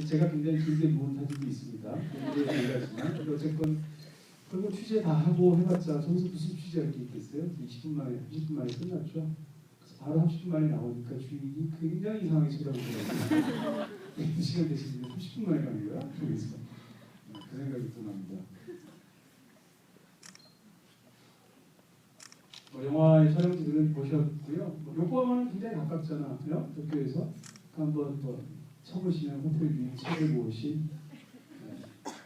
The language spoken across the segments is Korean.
제가 굉장히 길게 모은 사진도 있습니다. 얘기하지만 어쨌건 그리고 취재 다 하고 해봤자 저기서 무슨 취재할 게 있겠어요? 20분 만에 30분 만에 끝났죠. 그래서 바로 30분 만에 나오니까 주인이 굉장히 이상하게 쳐다보더라고요. 시간 되시면 30분 만에 가는 거야? 저기서 그 생각이 또 납니다. 영화의 촬영지들은 보셨고요. 요코하마는 굉장히 가깝잖아요. 도쿄에서 한번 쳐보시면 호텔 위에 책을 보신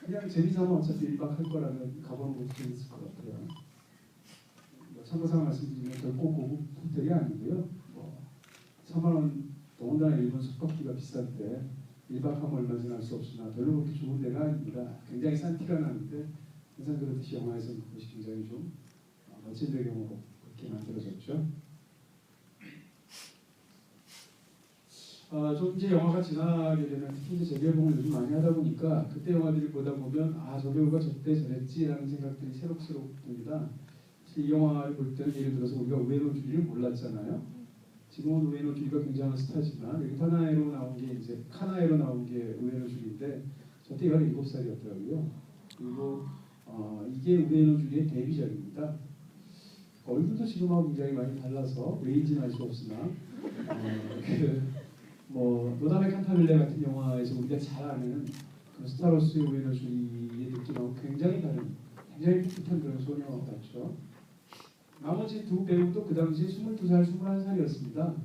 그냥 재미삼아 어차피 1박 할 거라면 가보는 것도 재밌을 것 같아요. 참고상 말씀드리면 결코 고급 호텔이 아니고요. 3만 원 더군다나 일본 숙박비가 비싼데 1박 하면 얼마 지날 수 없으나 별로 그렇게 좋은 데가 아닙니다. 굉장히 싼 티가 나는데 항상 그렇듯이 영화에서 그것이 굉장히 좀 멋진 배경으로 그렇게 만들어졌죠. 좀 이제 영화가 지나게 되면 특히 이제 재개봉을 요즘 많이 하다 보니까 그때 영화들을 보다 보면 저 배우가 저때 저랬지라는 생각들이 새록새록 듭니다. 이 영화를 볼 때는 예를 들어서 우리가 우에노 주리를 몰랐잖아요. 지금은 우에노 주리가 굉장한 스타지만 여기 카나에로 나온 게 우에노 주리인데 저때 17살이었더라고요. 그리고 이게 우에노 주리의 데뷔작입니다. 얼굴도 지금하고 굉장히 많이 달라서 왜인지는 알 수 없으나 노담의 칸타빌레 같은 영화에서 우리가 잘 아는 그 스타로스의 우에노 주리의 느낌하고 굉장히 다른 굉장히 풋풋한 그런 소녀 같죠. 나머지 두 배우도 그 당시에 22살, 21살이었습니다.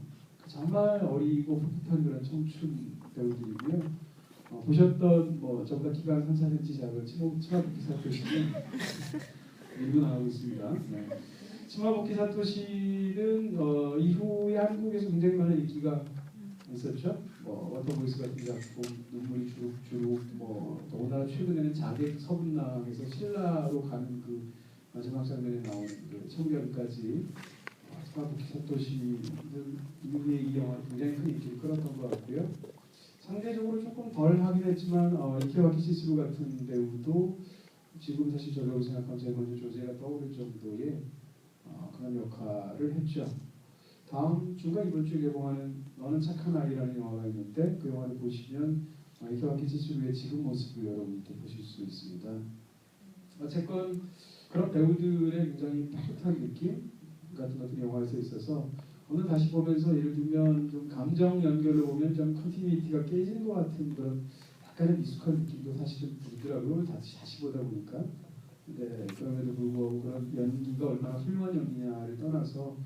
정말 어리고 풋풋한 그런 청춘 배우들이고요. 보셨던 저보다 키가 3, 4cm 작은 치마부키 사토시는 밀고 나가고 있습니다. 네. 치마부키 사토시는 이후에 한국에서 굉장히 많은 인기가 있었죠. 워터보이스 같은 작품, 눈물이 주룩주룩, 더군다나 최근에는 자객 서분당에서 신라로 가는 그 마지막 장면에 나오는 그 청결까지 치마부키 사토시는 이후에 이 영화는 굉장히 큰 인기를 끌었던 것 같고요. 상대적으로 조금 덜 하긴 했지만 이케와키 시스루 같은 배우도 지금 사실 저라고 생각하면 제일 먼저 조제가 떠오를 정도의 그런 역할을 했죠. 다음 주가 이번 주에 개봉하는 너는 착한 아이라는 영화가 있는데 그 영화를 보시면 이케와키 시스루의 지금 모습을 여러분이 보실 수 있습니다. 어쨌건 그런 배우들의 굉장히 풋풋한 느낌 같은 것들이 영화에서 있어서 오늘 다시 보면서 예를 들면 좀 감정 연결을 보면 좀 컨티니티가 깨지는 것 같은 그런 약간의 미숙한 느낌도 사실은 들더라고요. 다시 보다 보니까. 네, 그럼에도 불구하고 그런 연기가 얼마나 훌륭한 연기냐를 떠나서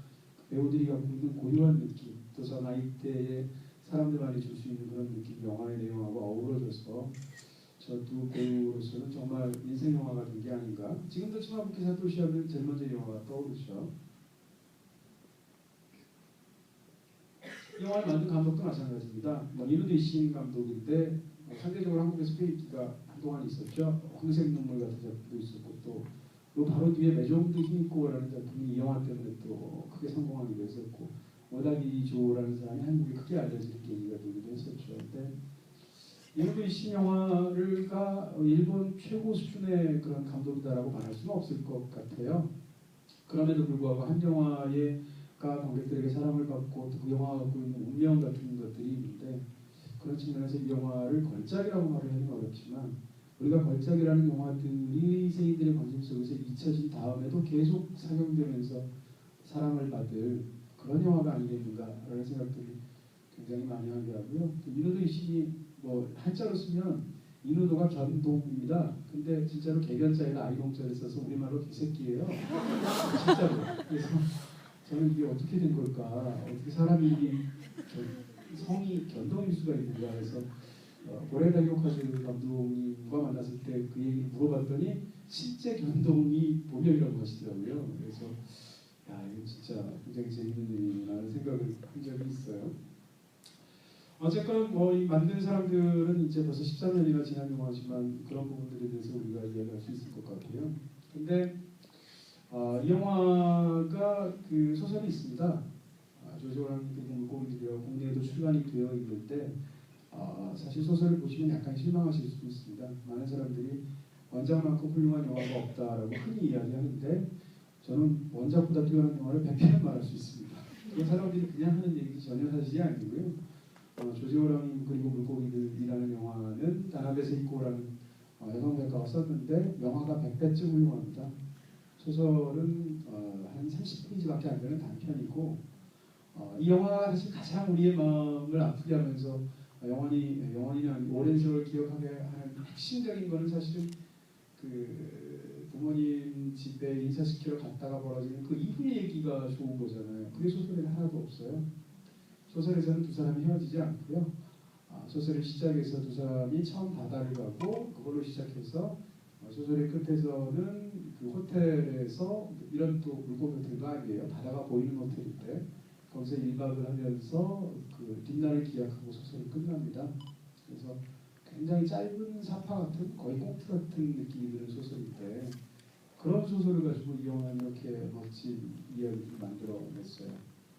배우들이 갖고 있는 고유한 느낌, 또 저 나이대에 사람들만이 줄 수 있는 그런 느낌, 영화의 내용하고 어우러져서 저 두 배우로서는 정말 인생 영화가 된 게 아닌가. 지금도 치마부키 사토시 하면 제일 먼저 영화가 떠오르죠. 이 영화를 만든 감독도 마찬가지입니다. 이누데 이신 감독인데 상대적으로 한국에서 꽤 인기가 한동안 있었죠. 황색 눈물 같은 작품도 있었고 또 바로 뒤에 매종도 힘있고라는 작품이 이 영화 때문에 또 크게 성공하기도 했었고 오다기 조라는 사람이 한국에 크게 알려지는 계기가 되기도 했었죠. 근데 이누데 이신 영화가 일본 최고 수준의 그런 감독이다라고 말할 수는 없을 것 같아요. 그럼에도 불구하고 한 영화에 관객들에게 사랑을 받고 또 그 영화가 갖고 있는 운명 같은 것들이 있는데 그런 측면에서 이 영화를 걸작이라고 말을 하기는 어렵지만 우리가 걸작이라는 영화들이 세인들의 관심 속에서 잊혀진 다음에도 계속 상영되면서 사랑을 받을 그런 영화가 아니겠는가라는 생각들이 굉장히 많이 하게 하고요. 이누도 이신이 한자로 쓰면 이누도가 견동입니다. 근데 진짜로 개견자에다 아이동자를 써서 우리말로 개새끼예요. 진짜로. 그래서 저는 이게 어떻게 된 걸까? 어떻게 사람이 성이 견동일 수가 있는가 해서 고레다 히로카즈 감독님과 만났을 때 그 얘기를 물어봤더니 실제 견동이 보명이라고 하시더라고요. 그래서 이거 진짜 굉장히 재밌는 일이라는 생각을 한 적이 있어요. 어쨌건 이 만든 사람들은 이제 벌써 14년이나 지난 영화지만 그런 부분들에 대해서 우리가 이야기할 수 있을 것 같아요. 근데 이 영화가 그 소설이 있습니다. 조조랑 그리고 물고기들이라고 국내에도 출간이 되어 있는데 사실 소설을 보시면 약간 실망하실 수도 있습니다. 많은 사람들이 원작만큼 훌륭한 영화가 없다라고 흔히 이야기하는데 저는 원작보다 뛰어난 영화를 100편은 말할 수 있습니다. 그 사람들이 그냥 하는 얘기 전혀 사실이 아니고요. 조지오랑님 그리고 야만데 세이코라는 여성작가가 썼는데 영화가 100배쯤 훌륭합니다. 소설은 한 30페이지밖에 안 되는 단편이고 이 영화가 사실 가장 우리의 마음을 아프게 하면서 영원히는 오랜 세월 기억하게 하는 핵심적인 거는 사실은 그 부모님 집에 인사시키러 갔다가 벌어지는 그 이후의 얘기가 좋은 거잖아요. 그게 소설에는 하나도 없어요. 소설에서는 두 사람이 헤어지지 않고요. 소설의 시작에서 두 사람이 처음 바다를 가고 그걸로 시작해서 소설의 끝에서는 그 호텔에서 이런 또 물고기 호텔도 아니에요. 바다가 보이는 호텔인데 거기서 1박을 하면서 그 뒷날을 기약하고 소설이 끝납니다. 그래서 굉장히 짧은 사파 같은 거의 꽁트 같은 느낌이 드는 소설인데 그런 소설을 가지고 이 영화는 이렇게 멋진 이야기를 만들어냈어요.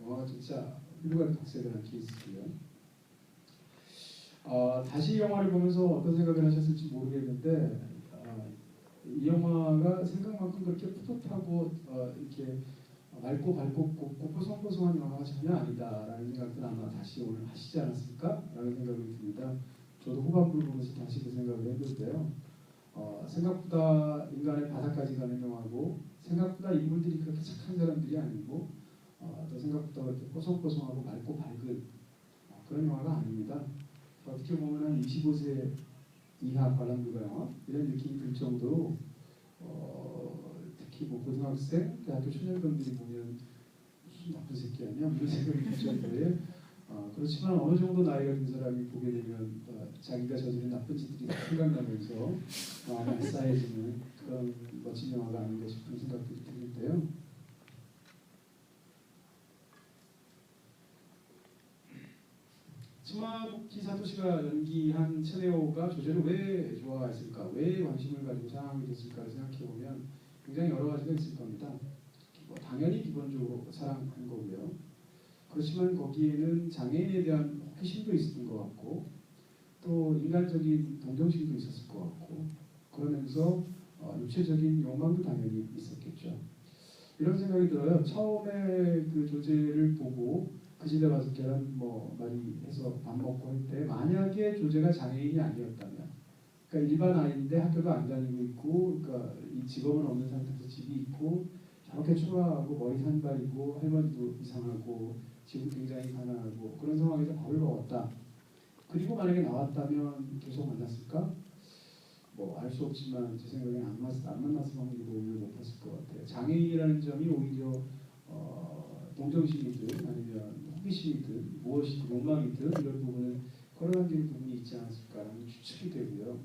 영화가 진짜 훌륭한 각색을 한 케이스고요. 다시 이 영화를 보면서 어떤 생각을 하셨을지 모르겠는데 이 영화가 생각만큼 그렇게 풋풋하고 이렇게 맑고 밝고 뽀송뽀송한 영화가 전혀 아니다라는 생각들 아마 다시 오늘 하시지 않았을까라는 생각이 듭니다. 저도 후반부를 보면서 다시 그 생각을 했는데요. 생각보다 인간의 바닥까지 가는 영화고 생각보다 인물들이 그렇게 착한 사람들이 아니고 또 생각보다 그렇게 뽀송뽀송하고 맑고 밝은 그런 영화가 아닙니다. 어떻게 보면 한 25세 이하 관람불가 영화 이런 느낌이 들 정도로 특히 뭐 고등학생, 대학교 초년생들이 보면 무슨 나쁜 새끼 아니야? 이런 생각이 들 정도에 그렇지만 어느 정도 나이가 든 사람이 보게 되면 자기가 저지른 나쁜 짓들이 다 생각나면서 마음이 쌓여지는 그런 멋진 영화가 아닌가 싶은 생각들이 드는데요. 스마부키 사토시가 연기한 체네오가 조제를 왜 좋아했을까? 왜 관심을 가지고 사랑하게 됐을까를 생각해보면 굉장히 여러 가지가 있을 겁니다. 당연히 기본적으로 사랑한 거고요. 그렇지만 거기에는 장애인에 대한 호기심도 있었던 것 같고 또 인간적인 동정심도 있었을 것 같고 그러면서 육체적인 욕망도 당연히 있었겠죠. 이런 생각이 들어요. 처음에 그 조제를 보고 그 집에 가서 계란 말이 해서 밥 먹고 할 때 만약에 조제가 장애인이 아니었다면 그러니까 일반 아이인데 학교도 안 다니고 있고 그러니까 이 직업은 없는 상태에서 집이 있고 저렇게 초라하고 머리 산발이고 할머니도 이상하고 지금 굉장히 가난하고 그런 상황에서 밥을 먹었다. 그리고 만약에 나왔다면 계속 만났을까? 알 수 없지만 제 생각에는 안 만났을 확률이 오히려 높았을 것 같아요. 장애인이라는 점이 오히려 동정심이든 아니면 호기심이든 무엇이든 욕망이든 이런 부분을 걸어당기는 부분이 있지 않았을까라는 추측이 되고요.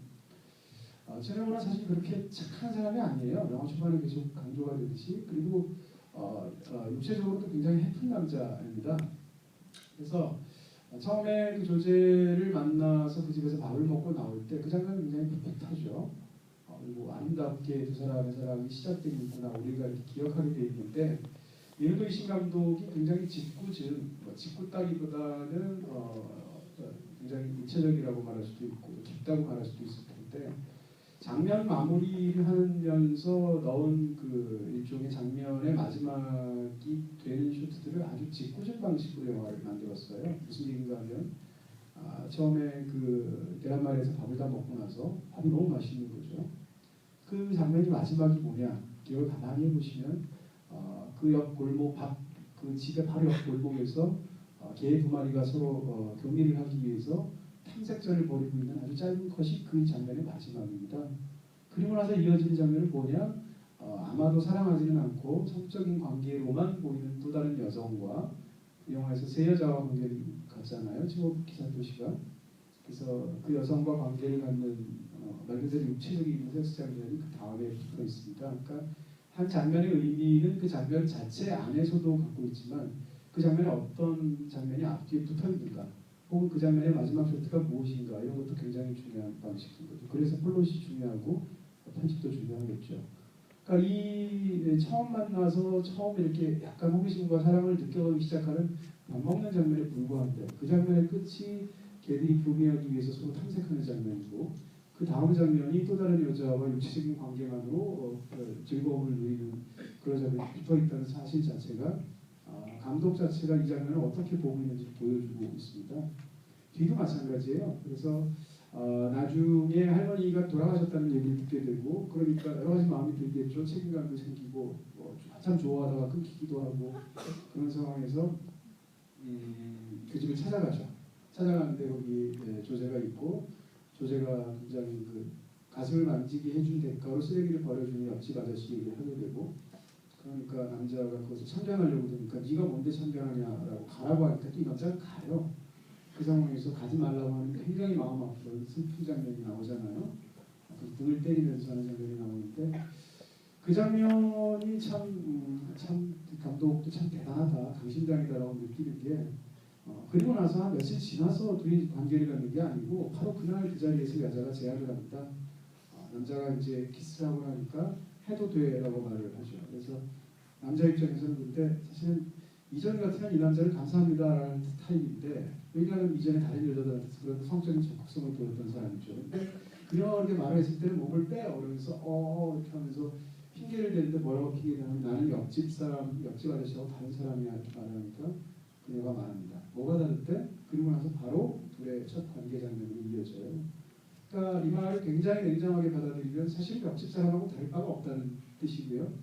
체네오는 사실 그렇게 착한 사람이 아니에요. 영화 초반에 계속 강조가 되듯이 그리고 육체적으로도 굉장히 해픈 남자입니다. 그래서 처음에 그 조제를 만나서 그 집에서 밥을 먹고 나올 때 그 장면이 굉장히 풋풋하죠. 그리고 아름답게 두 사람의 사랑이 시작되고 있구나 우리가 이렇게 기억하게 돼 있는데 이노도 이신 감독이 굉장히 짓궂은 짓궂다기보다는 굉장히 구체적이라고 말할 수도 있고 깊다고 말할 수도 있을 텐데 장면 마무리를 하면서 넣은 그 일종의 장면의 마지막이 되는 쇼트들을 아주 짓궂은 방식으로 영화를 만들었어요. 무슨 얘기인가 하면 처음에 그 계란말이에서 밥을 다 먹고 나서 밥이 너무 맛있는 거죠. 그 장면이 마지막이 뭐냐 기억을 가만히 해보시면 그 옆 골목 그 집의 바로 옆 골목에서 개 두 마리가 서로 경기를 하기 위해서 탐색전을 벌이고 있는 아주 짧은 컷이 그 장면의 마지막입니다. 그리고 나서 이어지는 장면은 뭐냐? 아마도 사랑하지는 않고 성적인 관계로만 보이는 또 다른 여성과 그 영화에서 세 여자와 관계를 갖잖아요. 치모부키 사토시가. 그래서 그 여성과 관계를 갖는 말 그대로 육체적인 섹스 장면이 그 다음에 붙어 있습니다. 그러니까 한 장면의 의미는 그 장면 자체 안에서도 갖고 있지만 그 장면에 어떤 장면이 앞뒤에 붙어 있는가 혹은 그 장면의 마지막 쇼트가 무엇인가 이런 것도 굉장히 중요한 방식인 거죠. 그래서 플롯이 중요하고 편집도 중요하겠죠. 그러니까 이 처음 만나서 처음 이렇게 약간 호기심과 사랑을 느껴가기 시작하는 밥 먹는 장면에 불과한데 그 장면의 끝이 개들이 교미하기 위해서 서로 탐색하는 장면이고 그 다음 장면이 또 다른 여자와 육체적인 관계만으로 즐거움을 누리는 그런 장면이 붙어있다는 사실 자체가 감독 자체가 이 장면을 어떻게 보고 있는지 보여주고 있습니다. 뒤도 마찬가지예요. 그래서 나중에 할머니가 돌아가셨다는 얘기를 듣게 되고 그러니까 여러 가지 마음이 들겠죠. 책임감도 생기고 한참 좋아하다가 끊기기도 하고 그런 상황에서 그 집을 찾아가죠. 찾아가는데 거기 조제가 있고 조제가 굉장히 그 가슴을 만지게 해준 대가로 쓰레기를 버려주는 옆집 아저씨 얘기를 하게 되고 그러니까 남자가 그것을 참견하려고 되니까 네가 뭔데 참견하냐라고 가라고 하니까 또 이 남자가 가요. 그 상황에서 가지 말라고 하는 굉장히 마음 아픈 슬픈 장면이 나오잖아요. 그 등을 때리면서 하는 장면이 나오는데 그 장면이 참 감독도 참 대단하다, 강심장이다라고 느끼는 게 그리고 나서 한 며칠 지나서 둘이 관계를 갖는 게 아니고 바로 그날 그 자리에서 여자가 제안을 합니다. 남자가 이제 키스를 하고 나니까 해도 돼라고 말을 하죠. 그래서 남자 입장에서는 근데 사실은 이전 같으면 이 남자를 감사합니다라는 타입인데 왜냐하면 이전에 다른 여자들한테 그런 성적인 적극성을 보였던 사람이죠. 근데 그녀가 그렇게 말했을 때는 몸을 빼요. 그러면서 이렇게 하면서 핑계를 대는데 뭐라고 핑계대냐면 나는 옆집 아저씨하고 다른 사람이야 이렇게 말하니까 그녀가 말합니다. 뭐가 다른데? 그리고 나서 바로 둘의 첫 관계 장면으로 이어져요. 그러니까 이 말을 굉장히 냉정하게 받아들이면 사실 옆집 사람하고 다를 바가 없다는 뜻이고요.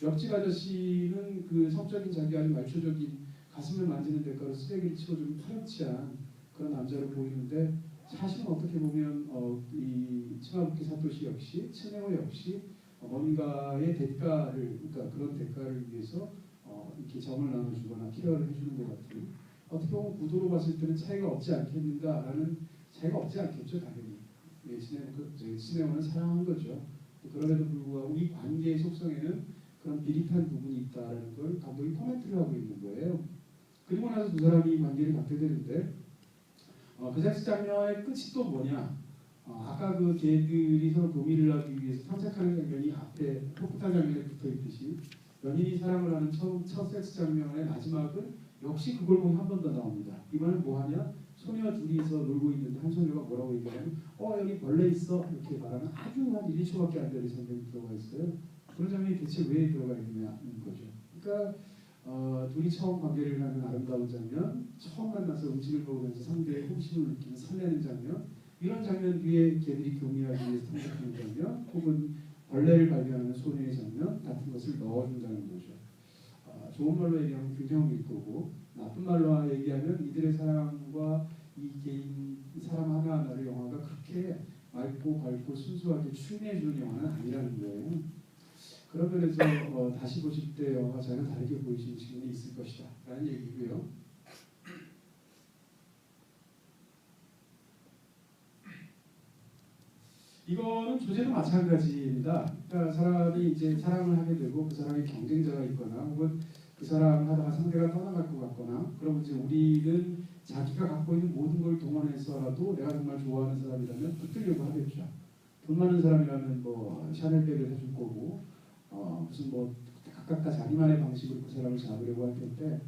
옆집 아저씨는 그 성적인 자기 아주 말초적인 가슴을 만지는 대가로 쓰레기를 치워주는 파렴치한 그런 남자로 보이는데 사실은 어떻게 보면 이 치마부키 사토시 역시 츠네오 역시 뭔가의 대가를 그러니까 그런 대가를 위해서 이렇게 정을 나눠주거나 케어를 해주는 것 같은 어떻게 보면 구도로 봤을 때는 차이가 없지 않겠는가라는 차이가 없지 않겠죠 당연히. 츠네오는 사랑한 거죠. 그럼에도 불구하고 이 관계의 속성에는 그런 비릿한 부분이 있다라는 걸 감독이 코멘트를 하고 있는 거예요. 그리고 나서 두 사람이 관계를 갖게 되는데 그 섹스 장면의 끝이 또 뭐냐? 아까 그 개들이 서로 도미를 하기 위해서 탐색하는 장면이 앞에 폭탄 장면에 붙어 있듯이 연인이 사랑을 하는 첫 섹스 장면의 마지막은 역시 그걸 보면 한 번 더 나옵니다. 이번엔 뭐하냐? 소녀 둘이서 놀고 있는데 한 소녀가 뭐라고 얘기하냐면 여기 벌레 있어 이렇게 말하는 아주 한 1~2초밖에 안 되는 장면이 들어가 있어요. 그런 장면이 대체 왜 들어가 있느냐는 거죠. 그러니까 둘이 처음 관계를 하는 아름다운 장면, 처음 만나서 음식을 먹으면서 상대의 호기심을 느끼는 설레는 장면, 이런 장면 뒤에 개들이 교미하기 위해서 탐색하는 장면, 혹은 벌레를 발견하는 소녀의 장면 같은 것을 넣어준다는 거죠. 좋은 말로 얘기하면 균형일 거고 나쁜 말로 얘기하면 이들의 사랑과 이 개인 사람 하나하나를 영화가 그렇게 맑고 밝고 순수하게 추인해주는 영화는 아니라는 거예요. 그런 면에서 다시 보실 때 영화가 전혀 다르게 보이시는 측면이 있을 것이다 라는 얘기고요. 이거는 주제도 마찬가지입니다. 그러니까 사람이 이제 사랑을 하게 되고 그 사람이 경쟁자가 있거나 혹은 그 사랑을 하다가 상대가 떠나갈 것 같거나 그러면 이제 우리는 자기가 갖고 있는 모든 걸 동원해서라도 내가 정말 좋아하는 사람이라면 붙들려고 하겠죠. 돈 많은 사람이라면 뭐 샤넬백을 해줄 거고 무슨 뭐 각각 다 자기만의 방식으로 그 사람을 잡으려고 할 텐데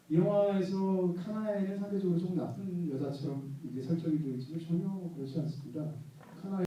이 영화에서 카나에는 상대적으로 좀 나쁜 여자처럼 이게 설정이 되어 있지만 전혀 그렇지 않습니다. 카나에